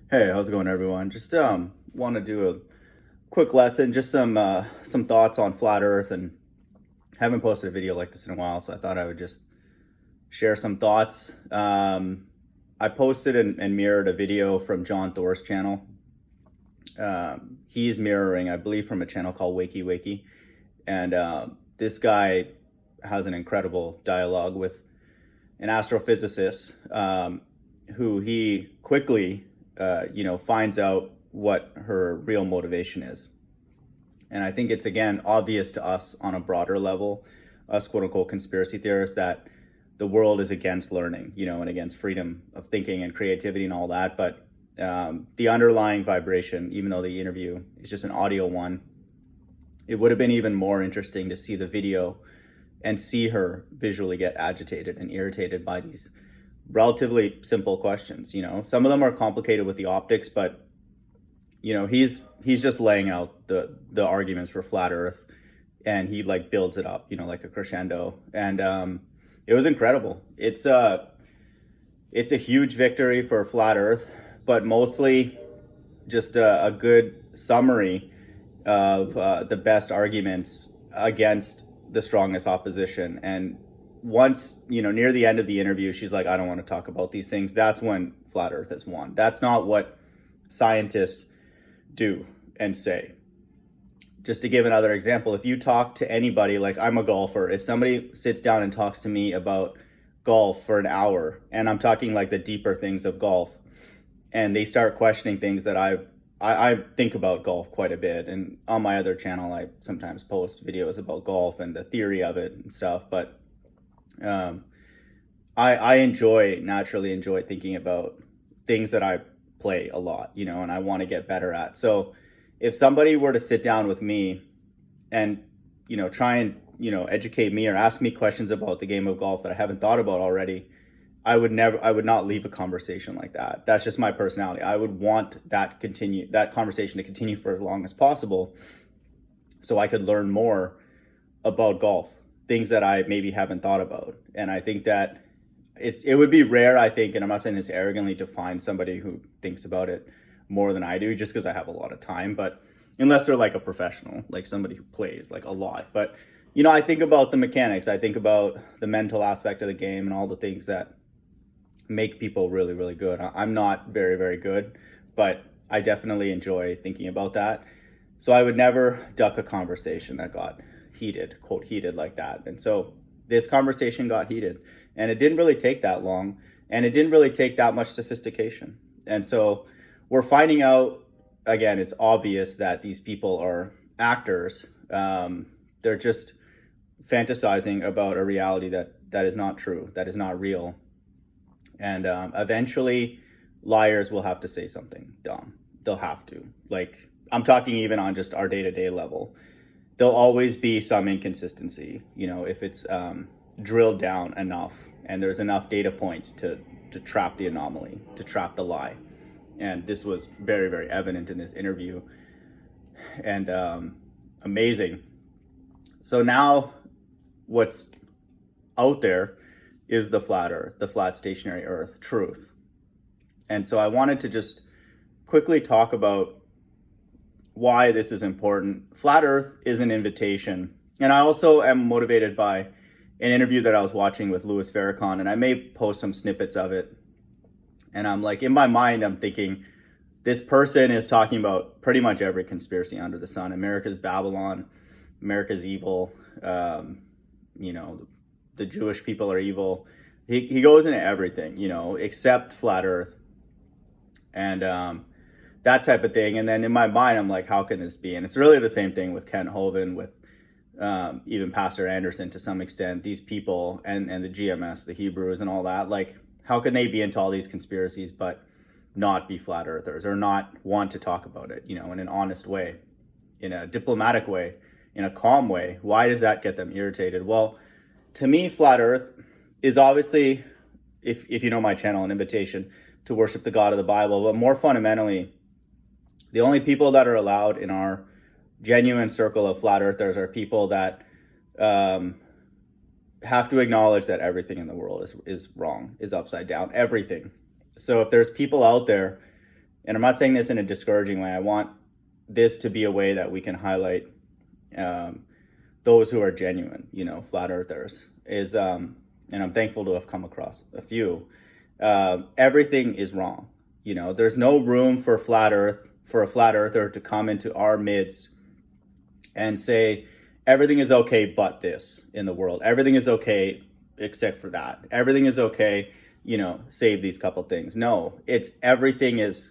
Hey, how's it going, everyone? Just want to do a quick lesson, just some thoughts on flat Earth, and haven't posted a video like this in a while, so I thought I would just share some thoughts. I posted and mirrored a video from John Thor's channel. He's mirroring, I believe, from a channel called Wakey Wakey, and this guy has an incredible dialogue with an astrophysicist who he quickly, finds out what her real motivation is. And I think it's, again, obvious to us on a broader level, us quote unquote conspiracy theorists, that the world is against learning, and against freedom of thinking and creativity and all that. But the underlying vibration, even though the interview is just an audio one, it would have been even more interesting to see the video and see her visually get agitated and irritated by these relatively simple questions. Some of them are complicated with the optics, but he's just laying out the arguments for flat Earth, and he like builds it up, like a crescendo, and it was incredible. It's a huge victory for flat Earth, but mostly just a good summary of the best arguments against the strongest opposition. And once, near the end of the interview, she's like, I don't want to talk about these things. That's when flat Earth has won. That's not what scientists do and say. Just to give another example, if you talk to anybody, like I'm a golfer, if somebody sits down and talks to me about golf for an hour, and I'm talking like the deeper things of golf, and they start questioning things that I think about golf quite a bit, and on my other channel I sometimes post videos about golf and the theory of it and stuff. But I naturally enjoy thinking about things that I play a lot, and I want to get better at. So if somebody were to sit down with me and, try and, educate me or ask me questions about the game of golf that I haven't thought about already, I would not leave a conversation like that. That's just my personality. I would want that conversation to continue for as long as possible, so I could learn more about golf, things that I maybe haven't thought about. And I think that it would be rare, I think, and I'm not saying this arrogantly, to find somebody who thinks about it more than I do, just because I have a lot of time. But unless they're like a professional, like somebody who plays like a lot. But I think about the mechanics. I think about the mental aspect of the game and all the things that make people really, really good. I'm not very, very good, but I definitely enjoy thinking about that. So I would never duck a conversation that got heated, quote heated, like that. And so this conversation got heated, and it didn't really take that long, and it didn't really take that much sophistication. And so we're finding out, again, it's obvious that these people are actors. They're just fantasizing about a reality that is not true, that is not real. And eventually, liars will have to say something dumb. They'll have to. Like, I'm talking even on just our day-to-day level. There'll always be some inconsistency, if it's drilled down enough and there's enough data points to trap the anomaly, to trap the lie. And this was very, very evident in this interview, and amazing. So now what's out there is the flat Earth, the flat stationary Earth truth. And so I wanted to just quickly talk about why this is important. Flat Earth is an invitation. And I also am motivated by an interview that I was watching with Louis Farrakhan, and I may post some snippets of it. And I'm like, in my mind, I'm thinking, this person is talking about pretty much every conspiracy under the sun. America's Babylon, America's evil, the Jewish people are evil. He goes into everything, except flat Earth, and that type of thing. And then in my mind, I'm like, how can this be? And it's really the same thing with Kent Hovind, with even Pastor Anderson to some extent. These people and the GMS, the Hebrews and all that, like, how can they be into all these conspiracies but not be flat earthers, or not want to talk about it, in an honest way, in a diplomatic way, in a calm way? Why does that get them irritated? Well, to me, flat Earth is obviously, if you know my channel, an invitation to worship the God of the Bible. But more fundamentally, the only people that are allowed in our genuine circle of flat earthers are people that have to acknowledge that everything in the world is wrong, is upside down, everything. So if there's people out there, And I'm not saying this in a discouraging way. I want this to be a way that we can highlight those who are genuine, flat earthers. And I'm thankful to have come across a few. Everything is wrong. There's no room for a flat earther to come into our midst and say everything is okay but this in the world. Everything is okay except for that. Everything is okay, save these couple things. No, it's everything is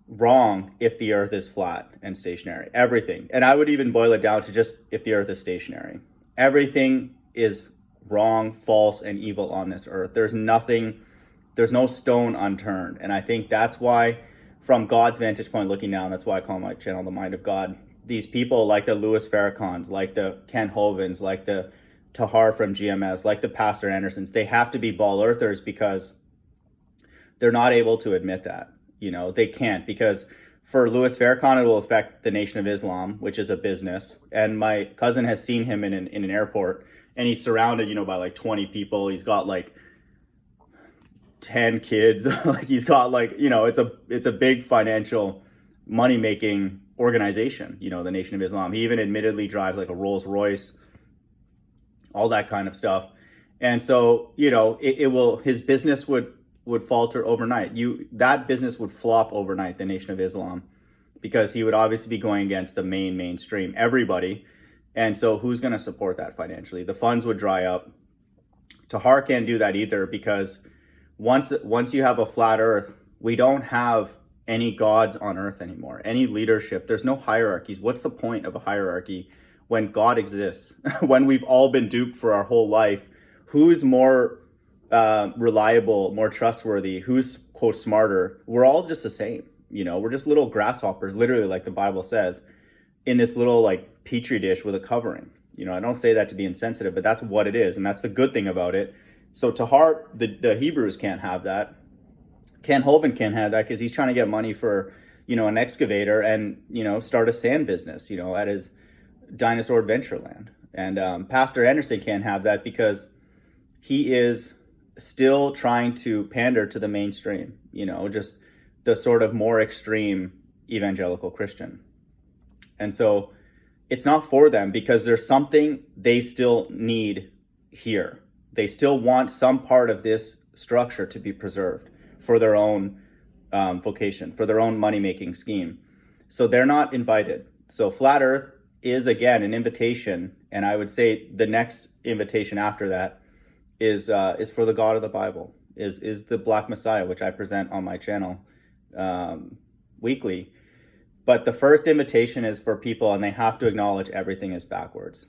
wrong if the earth is flat and stationary. Everything. And I would even boil it down to just if the earth is stationary. Everything is wrong, false, and evil on this earth. There's no stone unturned. And I think that's why, from God's vantage point looking down, that's why I call my channel The Mind of God. These people like the Louis Farrakhan's, like the Ken Hovins, like the Tahar from GMS, like the Pastor Andersons, they have to be ball earthers because they're not able to admit that. They can't, because for Louis Farrakhan, it will affect the Nation of Islam, which is a business. And my cousin has seen him in an airport, and he's surrounded, by like 20 people. He's got like 10 kids. Like he's got like, it's a big financial money-making organization, the Nation of Islam. He even admittedly drives like a Rolls Royce, all that kind of stuff. And so, his business would falter overnight. That business would flop overnight, the Nation of Islam, because he would obviously be going against the mainstream, everybody. And so who's going to support that financially? The funds would dry up. Tahar can't do that either, because once you have a flat earth, we don't have any gods on earth anymore, any leadership. There's no hierarchies. What's the point of a hierarchy when God exists? When we've all been duped for our whole life, who's more reliable, more trustworthy, who's quote smarter? We're all just the same. We're just little grasshoppers, literally, like the Bible says, in this little like petri dish with a covering. I don't say that to be insensitive, but that's what it is, and that's the good thing about it. So Tahar, the Hebrews can't have that. Ken Hovind can't have that because he's trying to get money for an excavator and start a sand business at his dinosaur adventure land. And Pastor Anderson can't have that because he is still trying to pander to the mainstream, just the sort of more extreme evangelical Christian. And so it's not for them, because there's something they still need here. They still want some part of this structure to be preserved for their own vocation, for their own money-making scheme. So they're not invited. So flat earth is, again, an invitation. And I would say the next invitation after that is for the God of the Bible, is the Black Messiah, which I present on my channel weekly. But the first invitation is for people, and they have to acknowledge everything is backwards.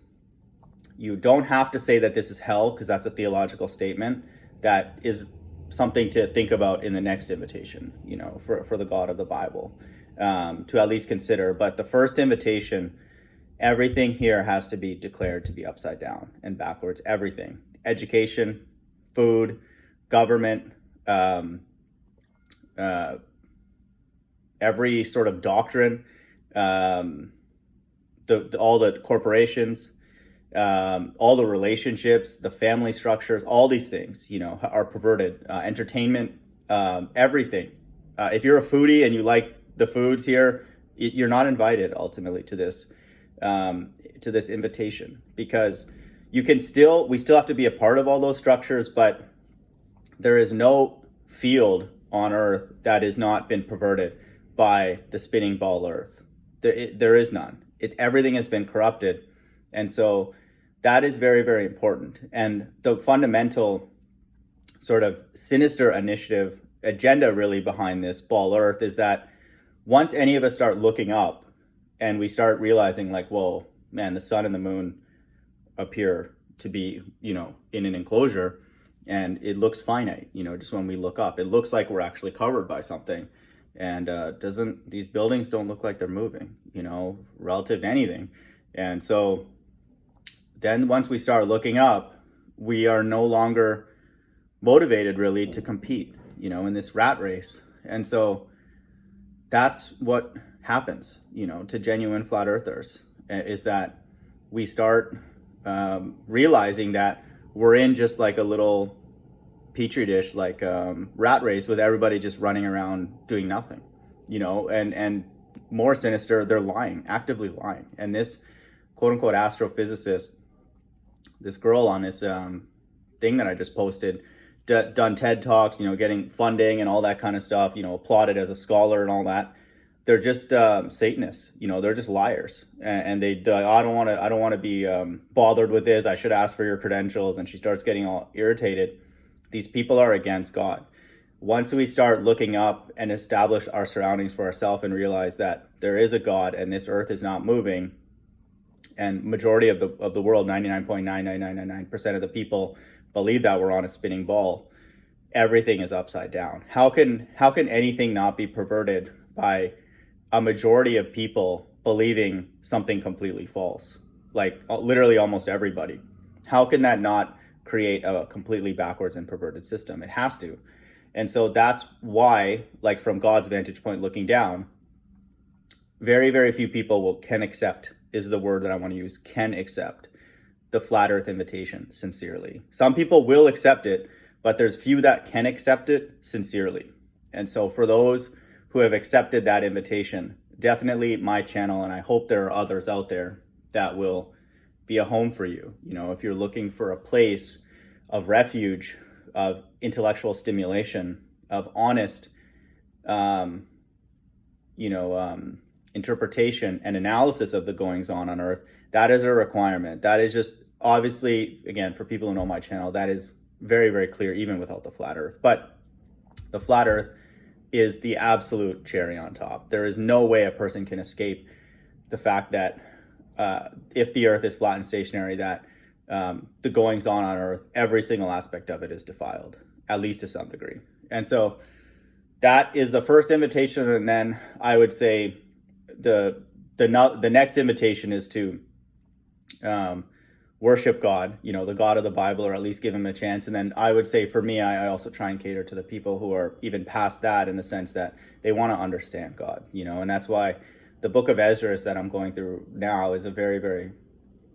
You don't have to say that this is hell, because that's a theological statement. That is something to think about in the next invitation, for the God of the Bible, to at least consider. But the first invitation, everything here has to be declared to be upside down and backwards. Everything. Education, food, government, every sort of doctrine, all the corporations, all the relationships, the family structures, all these things, are perverted. Entertainment, everything. If you're a foodie and you like the foods here, you're not invited ultimately to this invitation, because we still have to be a part of all those structures, but there is no field on earth that has not been perverted by the spinning ball earth. There is none. Everything has been corrupted. And so that is very, very important. And the fundamental sort of sinister agenda really behind this ball earth is that once any of us start looking up and we start realizing like, whoa, man, the sun and the moon appear to be, in an enclosure, and it looks finite, just when we look up, it looks like we're actually covered by something. And these buildings don't look like they're moving, relative to anything. And so then once we start looking up, we are no longer motivated really to compete, in this rat race. And so that's what happens, to genuine flat earthers, is that we start realizing that we're in just like a little petri dish, like rat race, with everybody just running around doing nothing, and more sinister, they're lying, actively lying. And this quote unquote astrophysicist, this girl on this thing that I just posted, done TED Talks, getting funding and all that kind of stuff, applauded as a scholar and all that. They're just Satanists, they're just liars, and they I don't want to be bothered with this. I should ask for your credentials. And she starts getting all irritated. These people are against God. Once we start looking up and establish our surroundings for ourselves and realize that there is a God and this earth is not moving, and majority of the world, 99.99999% of the people believe that we're on a spinning ball, everything is upside down. How can anything not be perverted by a majority of people believing something completely false? Like literally almost everybody. How can that not create a completely backwards and perverted system? It has to. And so that's why, like from God's vantage point looking down, very, very few people can accept, is the word that I want to use, can accept the flat earth invitation sincerely. Some people will accept it, but there's few that can accept it sincerely. And so for those who have accepted that invitation, definitely my channel, and I hope there are others out there that will be a home for you. If you're looking for a place of refuge, of intellectual stimulation, of honest, interpretation and analysis of the goings on earth, that is a requirement. That is just, obviously, again, for people who know my channel, that is very, very clear, even without the flat earth. But the flat earth is the absolute cherry on top. There is no way a person can escape the fact that if the earth is flat and stationary, that the goings on earth, every single aspect of it is defiled, at least to some degree. And so that is the first invitation. And then I would say the next invitation is to worship God, the God of the Bible, or at least give him a chance. And then I would say for me, I also try and cater to the people who are even past that, in the sense that they want to understand God, and that's why the book of Ezra that I'm going through now is a very, very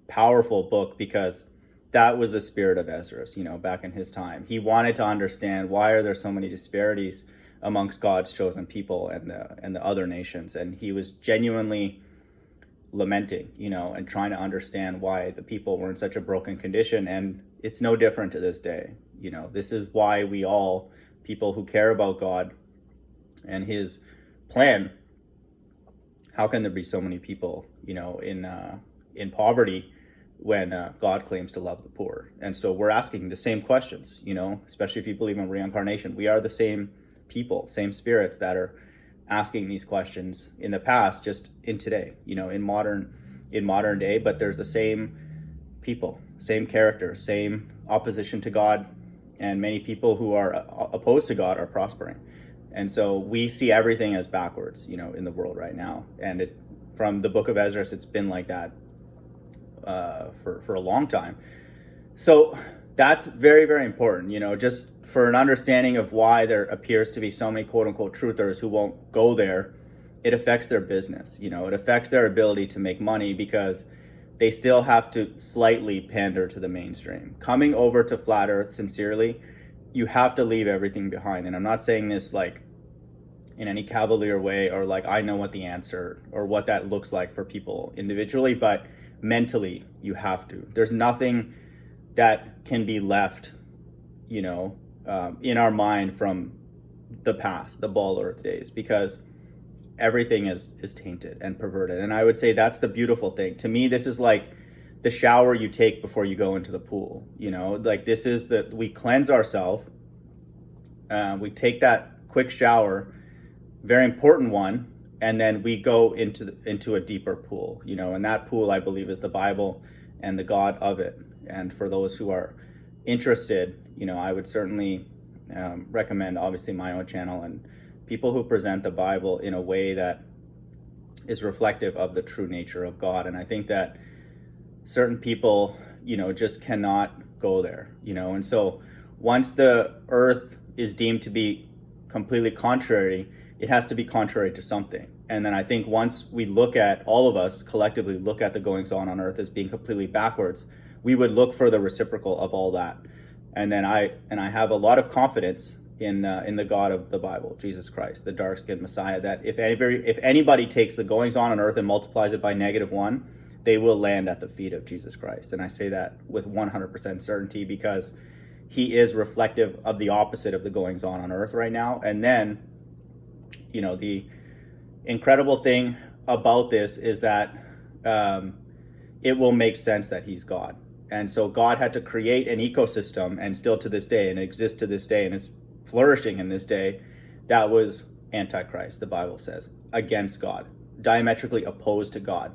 powerful book, because that was the spirit of Ezra, back in his time. He wanted to understand, why are there so many disparities amongst God's chosen people and the other nations? And he was genuinely lamenting, and trying to understand why the people were in such a broken condition. And it's no different to this day. This is why we all, people who care about God and his plan, how can there be so many people, in poverty when God claims to love the poor? And so we're asking the same questions, especially if you believe in reincarnation. We are the same people, same spirits that are asking these questions in the past, just in today, in modern day. But there's the same people, same characters, same opposition to God, and many people who are opposed to God are prospering. And so we see everything as backwards, in the world right now. And from the book of Ezra, it's been like that for a long time. So that's very, very important, just for an understanding of why there appears to be so many quote unquote truthers who won't go there. It affects their business, it affects their ability to make money, because they still have to slightly pander to the mainstream. Coming over to flat earth sincerely, you have to leave everything behind. And I'm not saying this like in any cavalier way, or like I know what the answer or what that looks like for people individually, but mentally you have to. There's nothing that can be left, in our mind from the past, the ball earth days, because everything is tainted and perverted. And I would say that's the beautiful thing. To me, this is like the shower you take before you go into the pool, like this is we cleanse ourselves. We take that quick shower, very important one, and then we go into a deeper pool, and that pool, I believe, is the Bible and the God of it. And for those who are interested, I would certainly recommend, obviously, my own channel and people who present the Bible in a way that is reflective of the true nature of God. And I think that certain people, just cannot go there, and so once the earth is deemed to be completely contrary, it has to be contrary to something. And then I think once we look at, all of us collectively look at the goings on earth as being completely backwards, we would look for the reciprocal of all that. And then I have a lot of confidence in the God of the Bible, Jesus Christ, the dark-skinned Messiah. That if anybody takes the goings on earth and multiplies it by -1, they will land at the feet of Jesus Christ. And I say that with 100% certainty because he is reflective of the opposite of the goings on earth right now. And then, the incredible thing about this is that it will make sense that he's God. And so God had to create an ecosystem, and still to this day, and it exists to this day, and it's flourishing in this day, that was Antichrist, the Bible says, against God, diametrically opposed to God.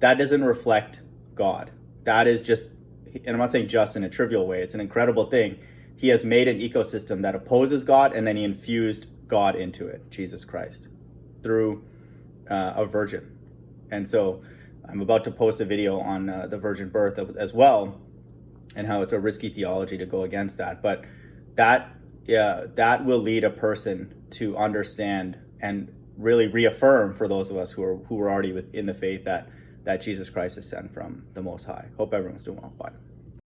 That doesn't reflect God. That is just, and I'm not saying just in a trivial way, it's an incredible thing. He has made an ecosystem that opposes God, and then he infused God into it, Jesus Christ, through a virgin. And so I'm about to post a video on the virgin birth as well, and how it's a risky theology to go against that. But that will lead a person to understand and really reaffirm for those of us who are already in the faith that Jesus Christ is sent from the Most High. Hope everyone's doing well. Bye.